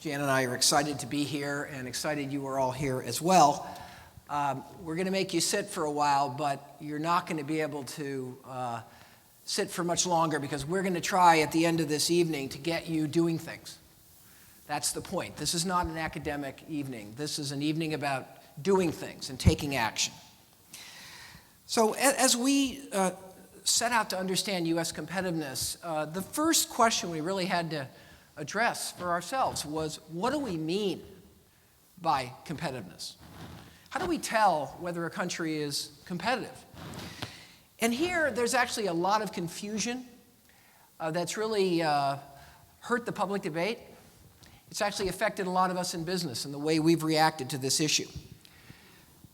Jan and I are excited to be here and excited you are all here as well. We're going to make you sit for a while, but you're not going to be able to sit for much longer because we're going to try at the end of this evening to get you doing things. That's the point. This is not an academic evening. This is an evening about doing things and taking action. So as we set out to understand U.S. competitiveness, the first question we really had to address for ourselves was, what do we mean by competitiveness? How do we tell whether a country is competitive? And here, there's actually a lot of confusion that's really hurt the public debate. It's actually affected a lot of us in business and the way we've reacted to this issue.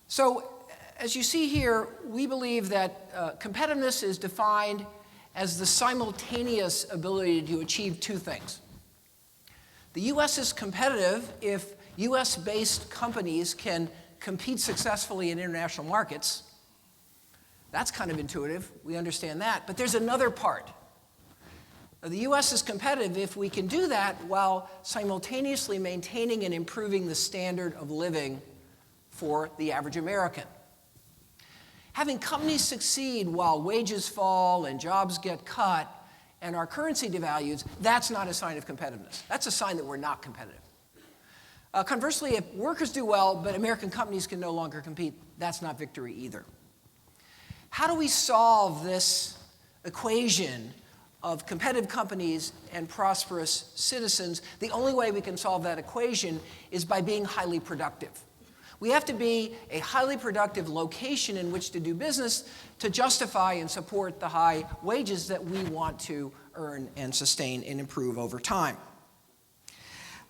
So, as you see here, we believe that competitiveness is defined as the simultaneous ability to achieve two things. The U.S. is competitive if U.S.-based companies can compete successfully in international markets. That's kind of intuitive. We understand that. But there's another part. The U.S. is competitive if we can do that while simultaneously maintaining and improving the standard of living for the average American. Having companies succeed while wages fall and jobs get cut and our currency devalues, that's not a sign of competitiveness. That's a sign that we're not competitive. Conversely, if workers do well, but American companies can no longer compete, that's not victory either. How do we solve this equation of competitive companies and prosperous citizens? The only way we can solve that equation is by being highly productive. We have to be a highly productive location in which to do business to justify and support the high wages that we want to earn and sustain and improve over time.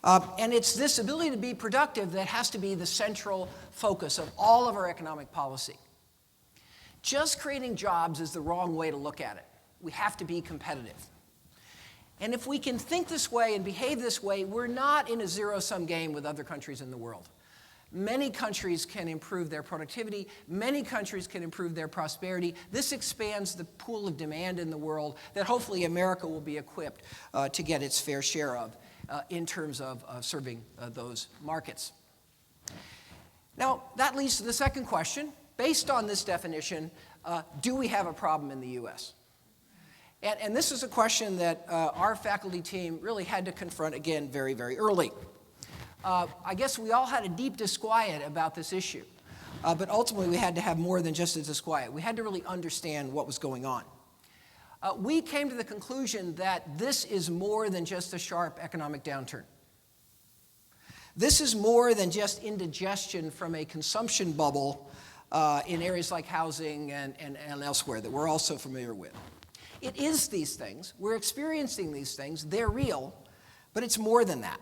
And it's this ability to be productive that has to be the central focus of all of our economic policy. Just creating jobs is the wrong way to look at it. We have to be competitive. And if we can think this way and behave this way, we're not in a zero-sum game with other countries in the world. Many countries can improve their productivity. Many countries can improve their prosperity. This expands the pool of demand in the world that hopefully America will be equipped to get its fair share of in terms of serving those markets. Now, that leads to the second question. Based on this definition, do we have a problem in the U.S.? And this is a question that our faculty team really had to confront again very, very early. I guess we all had a deep disquiet about this issue, but ultimately we had to have more than just a disquiet. We had to really understand what was going on. We came to the conclusion that this is more than just a sharp economic downturn. This is more than just indigestion from a consumption bubble in areas like housing and elsewhere that we're also familiar with. It is these things. We're experiencing these things. They're real, but it's more than that.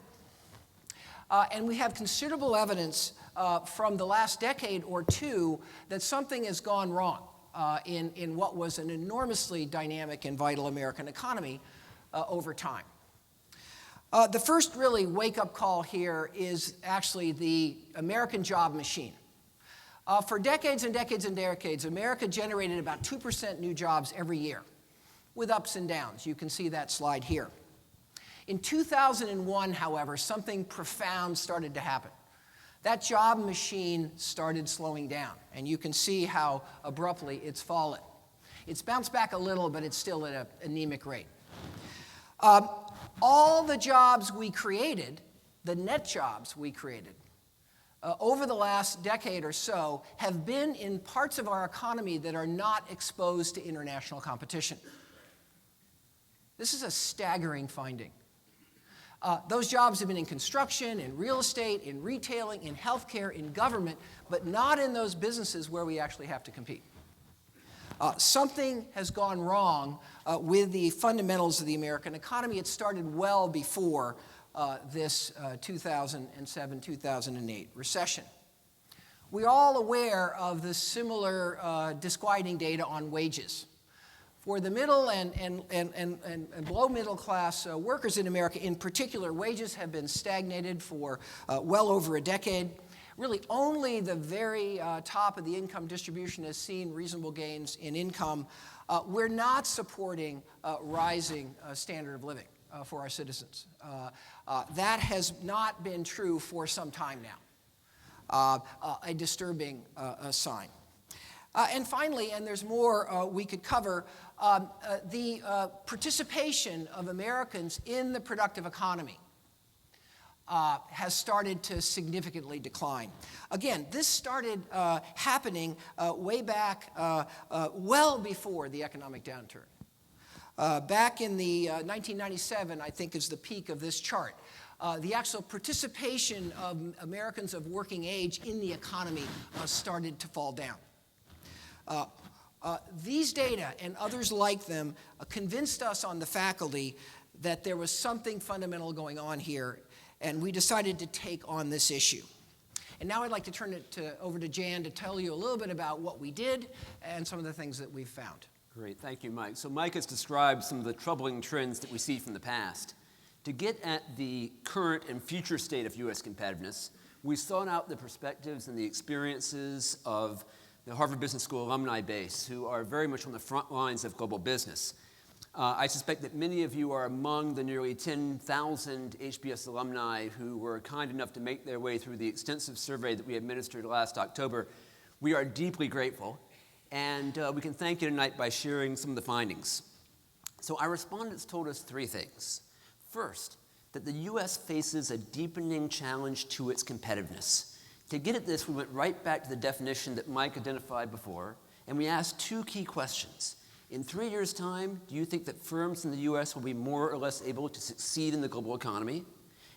And we have considerable evidence from the last decade or two that something has gone wrong in what was an enormously dynamic and vital American economy over time. The first really wake-up call here is actually the American job machine. For decades and decades and decades, America generated about 2% new jobs every year, with ups and downs. You can see that slide here. In 2001, however, something profound started to happen. That job machine started slowing down, and you can see how abruptly it's fallen. It's bounced back a little, but it's still at an anemic rate. All the jobs we created, the net jobs we created, over the last decade or so have been in parts of our economy that are not exposed to international competition. This is a staggering finding. Those jobs have been in construction, in real estate, in retailing, in healthcare, in government, but not in those businesses where we actually have to compete. Something has gone wrong with the fundamentals of the American economy. It started well before this 2007-2008 recession. We're all aware of the similar disquieting data on wages. For the middle and below middle class workers in America in particular, wages have been stagnated for well over a decade. Really only the very top of the income distribution has seen reasonable gains in income. We're not supporting rising standard of living for our citizens. That has not been true for some time now, a disturbing sign. And finally, and there's more we could cover, the participation of Americans in the productive economy has started to significantly decline. Again, this started happening way back well before the economic downturn. Back in the 1997, I think, is the peak of this chart. The actual participation of Americans of working age in the economy started to fall down. These data and others like them convinced us on the faculty that there was something fundamental going on here, and we decided to take on this issue. And now I'd like to turn it over to Jan to tell you a little bit about what we did and some of the things that we've found. Great, thank you, Mike. So Mike has described some of the troubling trends that we see from the past. To get at the current and future state of U.S. competitiveness, we sought out the perspectives and the experiences of the Harvard Business School alumni base, who are very much on the front lines of global business. I suspect that many of you are among the nearly 10,000 HBS alumni who were kind enough to make their way through the extensive survey that we administered last October. We are deeply grateful, and we can thank you tonight by sharing some of the findings. So our respondents told us three things. First, that the U.S. faces a deepening challenge to its competitiveness. To get at this, we went right back to the definition that Mike identified before, and we asked two key questions. In 3 years' time, do you think that firms in the U.S. will be more or less able to succeed in the global economy?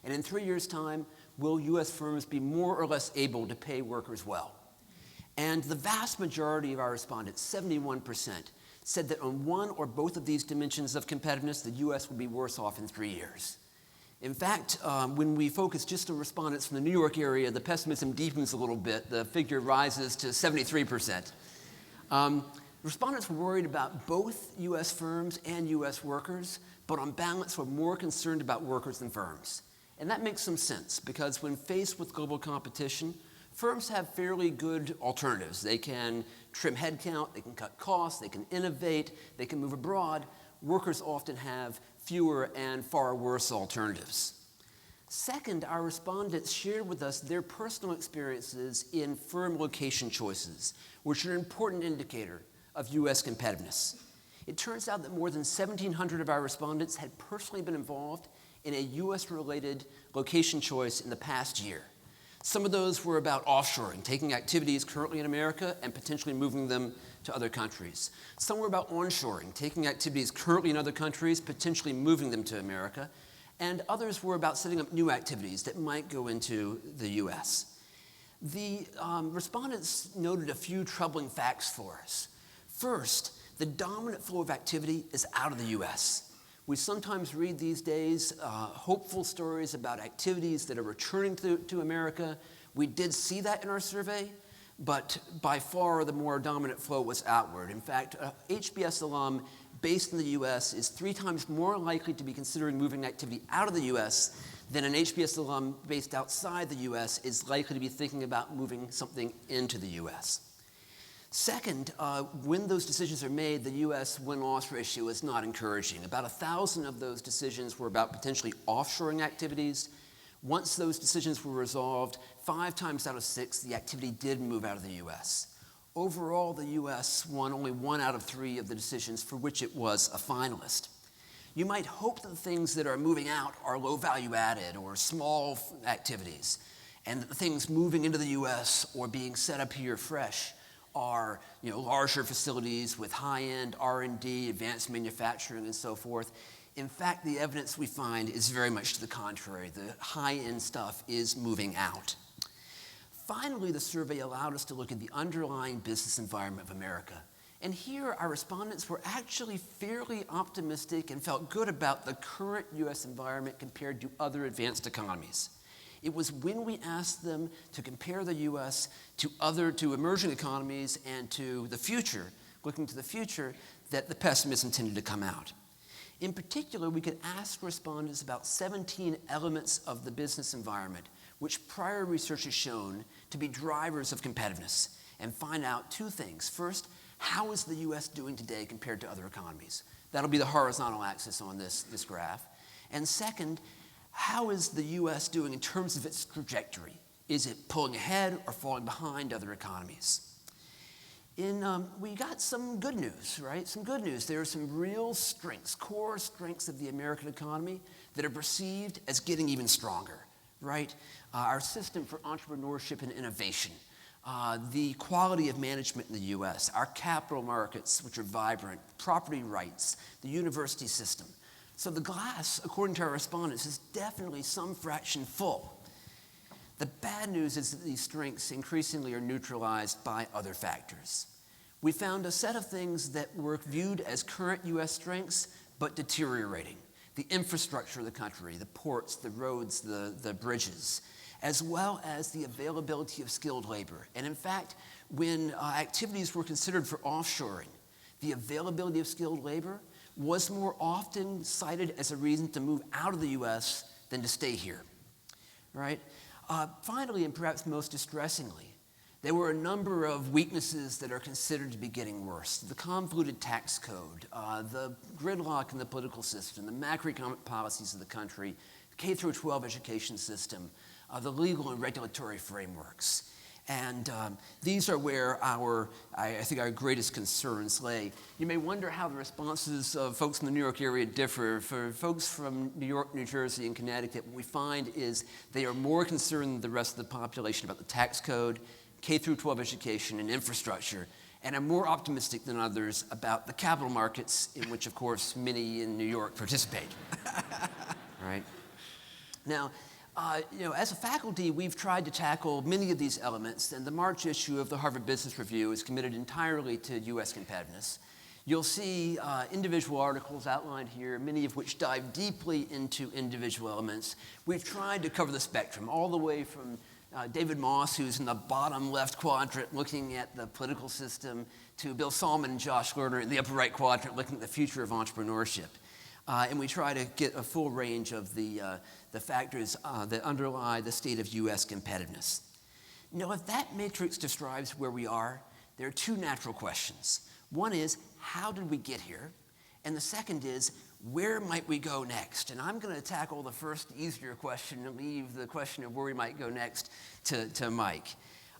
And in 3 years' time, will U.S. firms be more or less able to pay workers well? And the vast majority of our respondents, 71%, said that on one or both of these dimensions of competitiveness, the U.S. will be worse off in 3 years. In fact, when we focus just on respondents from the New York area, the pessimism deepens a little bit. The figure rises to 73%. Respondents were worried about both U.S. firms and U.S. workers, but on balance were more concerned about workers than firms. And that makes some sense, because when faced with global competition, firms have fairly good alternatives. They can trim headcount, they can cut costs, they can innovate, they can move abroad. Workers often have fewer and far worse alternatives. Second, our respondents shared with us their personal experiences in firm location choices, which are an important indicator of U.S. competitiveness. It turns out that more than 1,700 of our respondents had personally been involved in a U.S.-related location choice in the past year. Some of those were about offshoring, taking activities currently in America and potentially moving them to other countries. Some were about onshoring, taking activities currently in other countries, potentially moving them to America. And others were about setting up new activities that might go into the U.S. The respondents noted a few troubling facts for us. First, the dominant flow of activity is out of the U.S. We sometimes read these days hopeful stories about activities that are returning to America. We did see that in our survey, but by far the more dominant flow was outward. In fact, a HBS alum based in the U.S. is 3 times more likely to be considering moving activity out of the U.S. than an HBS alum based outside the U.S. is likely to be thinking about moving something into the U.S. Second, when those decisions are made, the U.S. win-loss ratio is not encouraging. About 1,000 of those decisions were about potentially offshoring activities. Once those decisions were resolved, 5 times out of 6, the activity did move out of the U.S. Overall, the U.S. won only 1 out of 3 of the decisions for which it was a finalist. You might hope that the things that are moving out are low value added or small activities, and that the things moving into the U.S. or being set up here fresh are larger facilities with high-end R&D, advanced manufacturing, and so forth. In fact, the evidence we find is very much to the contrary. The high-end stuff is moving out. Finally, the survey allowed us to look at the underlying business environment of America. And here, our respondents were actually fairly optimistic and felt good about the current U.S. environment compared to other advanced economies. It was when we asked them to compare the U.S. to emerging economies and to the future, looking to the future, that the pessimism tended to come out. In particular, we could ask respondents about 17 elements of the business environment, which prior research has shown to be drivers of competitiveness, and find out 2 things. First, how is the U.S. doing today compared to other economies? That'll be the horizontal axis on this graph. And second, how is the U.S. doing in terms of its trajectory? Is it pulling ahead or falling behind other economies? We got some good news, right? Some good news. There are some real strengths, core strengths of the American economy that are perceived as getting even stronger, right? Our system for entrepreneurship and innovation, the quality of management in the U.S., our capital markets, which are vibrant, property rights, the university system. So the glass, according to our respondents, is definitely some fraction full. The bad news is that these strengths increasingly are neutralized by other factors. We found a set of things that were viewed as current U.S. strengths, but deteriorating. The infrastructure of the country, the ports, the roads, the bridges, as well as the availability of skilled labor. And in fact, when activities were considered for offshoring, the availability of skilled labor was more often cited as a reason to move out of the U.S. than to stay here, right? Finally, and perhaps most distressingly, there were a number of weaknesses that are considered to be getting worse. The convoluted tax code, the gridlock in the political system, the macroeconomic policies of the country, the K-12 education system, the legal and regulatory frameworks. And these are where I think our greatest concerns lay. You may wonder how the responses of folks in the New York area differ. For folks from New York, New Jersey, and Connecticut, what we find is they are more concerned than the rest of the population about the tax code, K-12 education, and infrastructure, and are more optimistic than others about the capital markets, in which, of course, many in New York participate. Right? Now, as a faculty, we've tried to tackle many of these elements, and the March issue of the Harvard Business Review is committed entirely to U.S. competitiveness. You'll see individual articles outlined here, many of which dive deeply into individual elements. We've tried to cover the spectrum, all the way from David Moss, who's in the bottom left quadrant looking at the political system, to Bill Salmon and Josh Lerner in the upper right quadrant looking at the future of entrepreneurship. And we try to get a full range of the factors that underlie the state of U.S. competitiveness. Now, if that matrix describes where we are, there are two natural questions. One is, how did we get here? And the second is, where might we go next? And I'm going to tackle the first easier question and leave the question of where we might go next to Mike.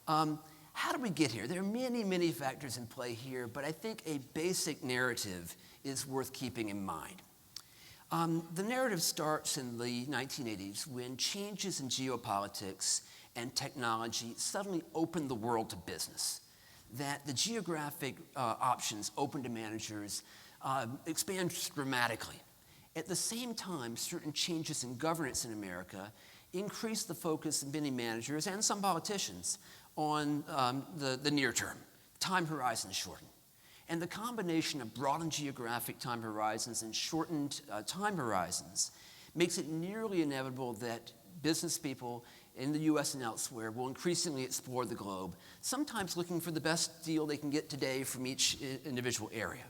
How did we get here? There are many, many factors in play here, but I think a basic narrative is worth keeping in mind. The narrative starts in the 1980s when changes in geopolitics and technology suddenly opened the world to business, that the geographic options open to managers expand dramatically. At the same time, certain changes in governance in America increased the focus of many managers and some politicians on the near term. Time horizons shortened. And the combination of broadened geographic time horizons and shortened time horizons makes it nearly inevitable that business people in the U.S. and elsewhere will increasingly explore the globe, sometimes looking for the best deal they can get today from each individual area.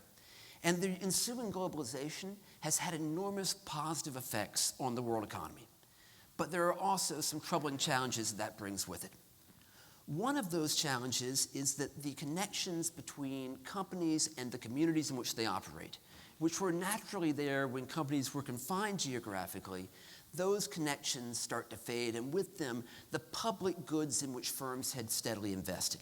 And the ensuing globalization has had enormous positive effects on the world economy. But there are also some troubling challenges that brings with it. One of those challenges is that the connections between companies and the communities in which they operate, which were naturally there when companies were confined geographically, those connections start to fade, and with them, the public goods in which firms had steadily invested.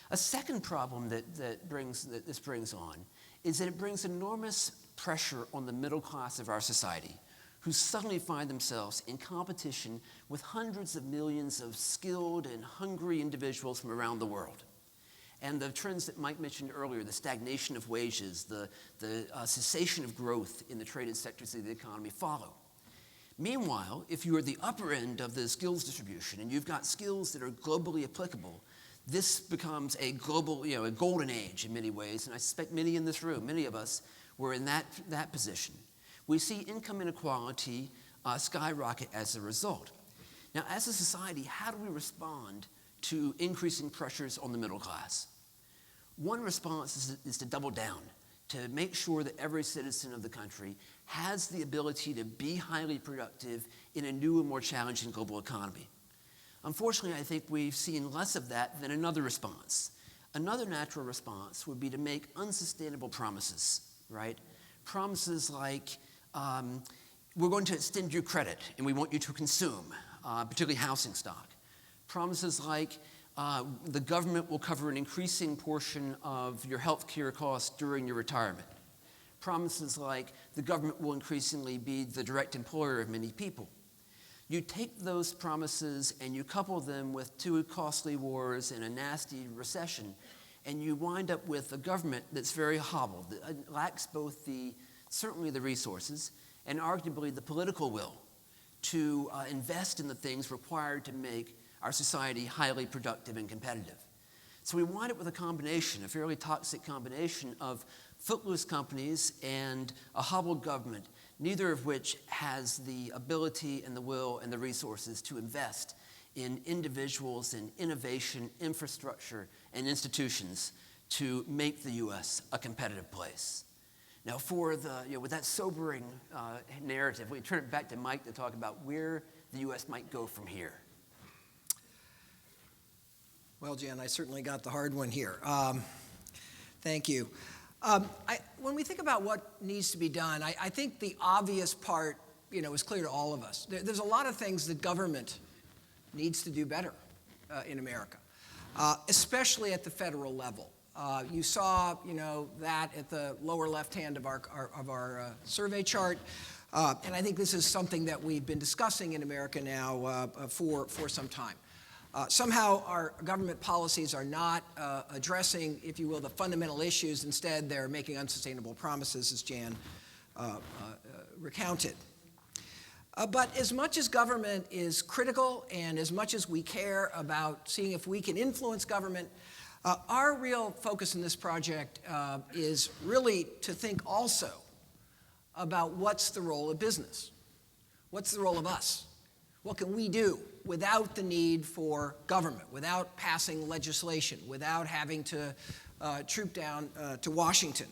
A second problem that this brings on is that it brings enormous pressure on the middle class of our society, who suddenly find themselves in competition with hundreds of millions of skilled and hungry individuals from around the world. And the trends that Mike mentioned earlier, the stagnation of wages, the cessation of growth in the traded sectors of the economy follow. Meanwhile, if you are the upper end of the skills distribution and you've got skills that are globally applicable, this becomes a global, a golden age in many ways, and I suspect many in this room, many of us were in that position. We see income inequality skyrocket as a result. Now, as a society, how do we respond to increasing pressures on the middle class? One response is to double down, to make sure that every citizen of the country has the ability to be highly productive in a new and more challenging global economy. Unfortunately, I think we've seen less of that than another response. Another natural response would be to make unsustainable promises, right? Promises like, we're going to extend you credit, and we want you to consume, particularly housing stock. Promises like the government will cover an increasing portion of your health care costs during your retirement. Promises like the government will increasingly be the direct employer of many people. You take those promises and you couple them with 2 costly wars and a nasty recession, and you wind up with a government that's very hobbled, that lacks both certainly the resources and arguably the political will to invest in the things required to make our society highly productive and competitive. So we wind up with a fairly toxic combination of footloose companies and a hobbled government, neither of which has the ability and the will and the resources to invest in individuals, in innovation, infrastructure, and institutions to make the U.S. a competitive place. Now, with that sobering narrative, we turn it back to Mike to talk about where the U.S. might go from here. Well, Jan, I certainly got the hard one here. Thank you. When we think about what needs to be done, I think the obvious part, is clear to all of us. There's a lot of things that government needs to do better in America, especially at the federal level. You saw, that at the lower left hand of our survey chart, and I think this is something that we've been discussing in America now for some time. Somehow our government policies are not addressing, if you will, the fundamental issues. Instead, they're making unsustainable promises, as Jan recounted. But as much as government is critical and as much as we care about seeing if we can influence government, our real focus in this project is really to think also about what's the role of business. What's the role of us? What can we do without the need for government, without passing legislation, without having to troop down to Washington?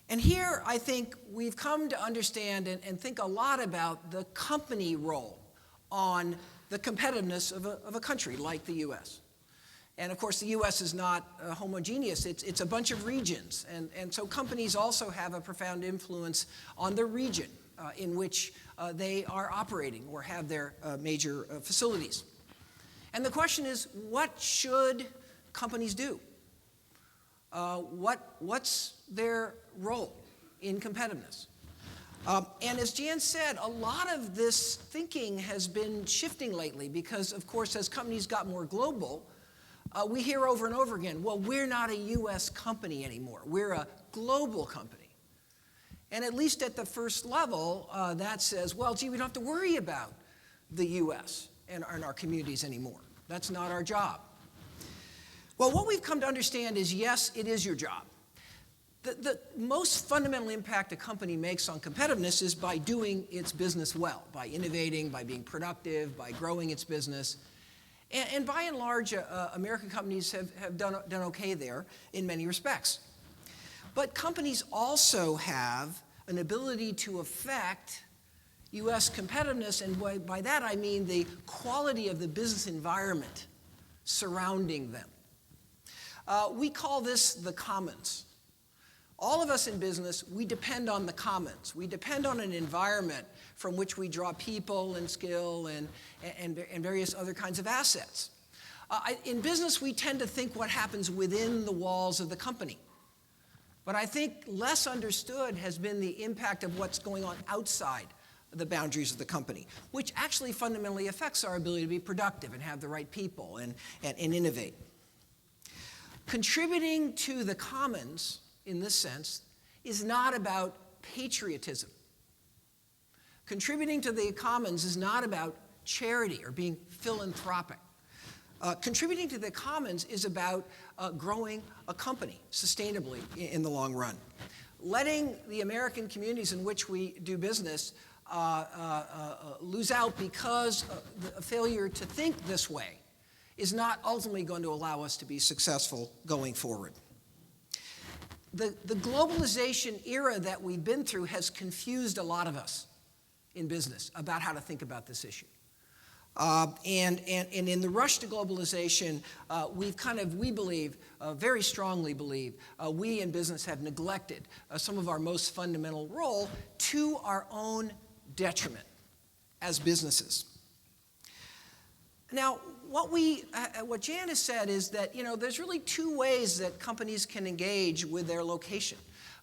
And here, I think we've come to understand and think a lot about the company role on the competitiveness of a country like the U.S. And of course, the U.S. is not homogeneous. It's a bunch of regions. And so companies also have a profound influence on the region in which they are operating or have their major facilities. And the question is, what should companies do? What's their role in competitiveness? And as Jan said, a lot of this thinking has been shifting lately because, of course, as companies got more global, we hear over and over again, well, we're not a U.S. company anymore. We're a global company. And at least at the first level, that says, well, gee, we don't have to worry about the U.S. and our communities anymore. That's not our job. Well, what we've come to understand is, yes, it is your job. The most fundamental impact a company makes on competitiveness is by doing its business well, by innovating, by being productive, by growing its business. And by and large, American companies have done okay there in many respects. But companies also have an ability to affect U.S. competitiveness, and by that I mean the quality of the business environment surrounding them. We call this the commons. All of us in business, we depend on the commons. We depend on an environment from which we draw people and skill and various other kinds of assets. In business, we tend to think what happens within the walls of the company. But I think less understood has been the impact of what's going on outside the boundaries of the company, which actually fundamentally affects our ability to be productive and have the right people and innovate. Contributing to the commons, in this sense, is not about patriotism. Contributing to the commons is not about charity or being philanthropic. Contributing to the commons is about growing a company sustainably in the long run. Letting the American communities in which we do business lose out because of the failure to think this way is not ultimately going to allow us to be successful going forward. The globalization era that we've been through has confused a lot of us in business about how to think about this issue. And in the rush to globalization, we believe, very strongly believe, we in business have neglected some of our most fundamental role to our own detriment as businesses. Now, what Jan has said is that, there's really two ways that companies can engage with their location.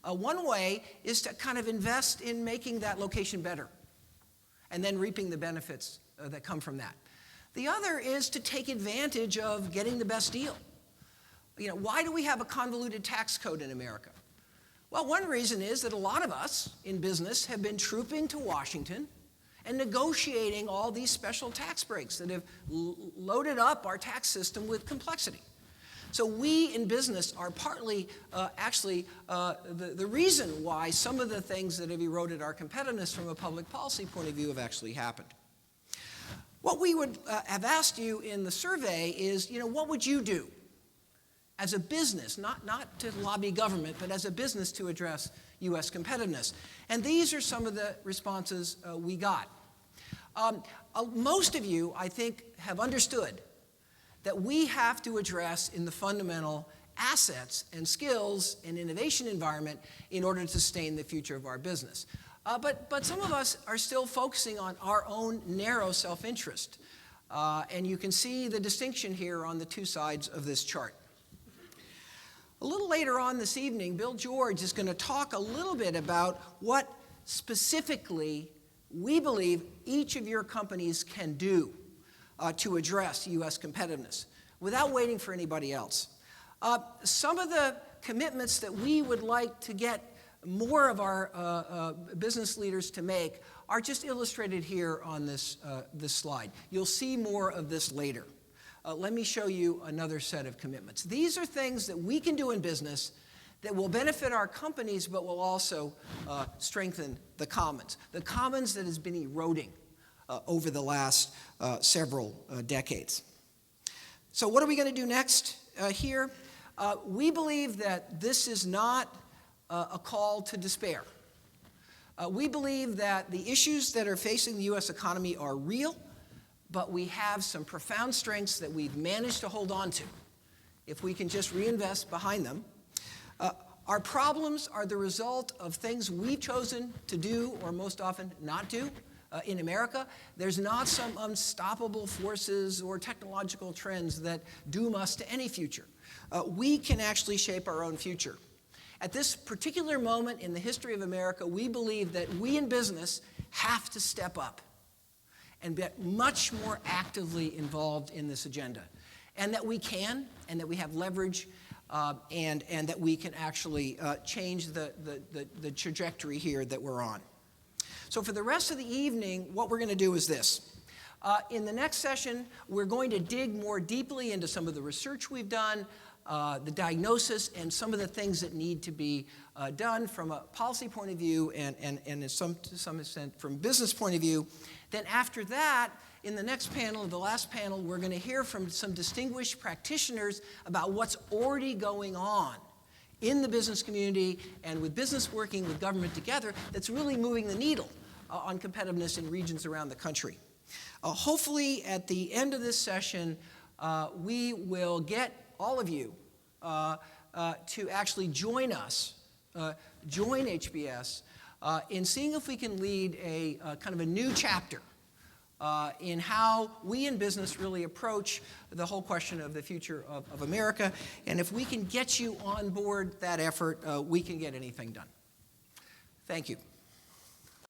One way is to kind of invest in making that location better and then reaping the benefits that come from that. The other is to take advantage of getting the best deal. Why do we have a convoluted tax code in America? Well, one reason is that a lot of us in business have been trooping to Washington and negotiating all these special tax breaks that have loaded up our tax system with complexity. So we in business are partly the reason why some of the things that have eroded our competitiveness from a public policy point of view have actually happened. What we would have asked you in the survey is, what would you do as a business, not to lobby government, but as a business to address U.S. competitiveness? And these are some of the responses we got. Most of you, I think, have understood that we have to address in the fundamental assets and skills and innovation environment in order to sustain the future of our business. But some of us are still focusing on our own narrow self-interest. And you can see the distinction here on the two sides of this chart. A little later on this evening, Bill George is going to talk a little bit about what specifically we believe each of your companies can do to address U.S. competitiveness without waiting for anybody else. Some of the commitments that we would like to get more of our business leaders to make are just illustrated here on this slide. You'll see more of this later. Let me show you another set of commitments. These are things that we can do in business that will benefit our companies, but will also strengthen the commons that has been eroding over the last several decades. So what are we going to do next here? We believe that this is not a call to despair. We believe that the issues that are facing the U.S. economy are real, but we have some profound strengths that we've managed to hold on to if we can just reinvest behind them. Our problems are the result of things we've chosen to do or most often not do in America. There's not some unstoppable forces or technological trends that doom us to any future. We can actually shape our own future. At this particular moment in the history of America, we believe that we in business have to step up and get much more actively involved in this agenda. And that we can, and that we have leverage, and that we can actually change the trajectory here that we're on. So for the rest of the evening, what we're going to do is this. In the next session, we're going to dig more deeply into some of the research we've done, the diagnosis, and some of the things that need to be done from a policy point of view and to some extent from a business point of view. Then after that, in the next panel, the last panel, we're going to hear from some distinguished practitioners about what's already going on in the business community and with business working with government together that's really moving the needle on competitiveness in regions around the country. Hopefully, at the end of this session, we will get all of you to actually join us, join HBS, in seeing if we can lead a kind of a new chapter in how we in business really approach the whole question of the future of America. And if we can get you on board that effort, we can get anything done. Thank you.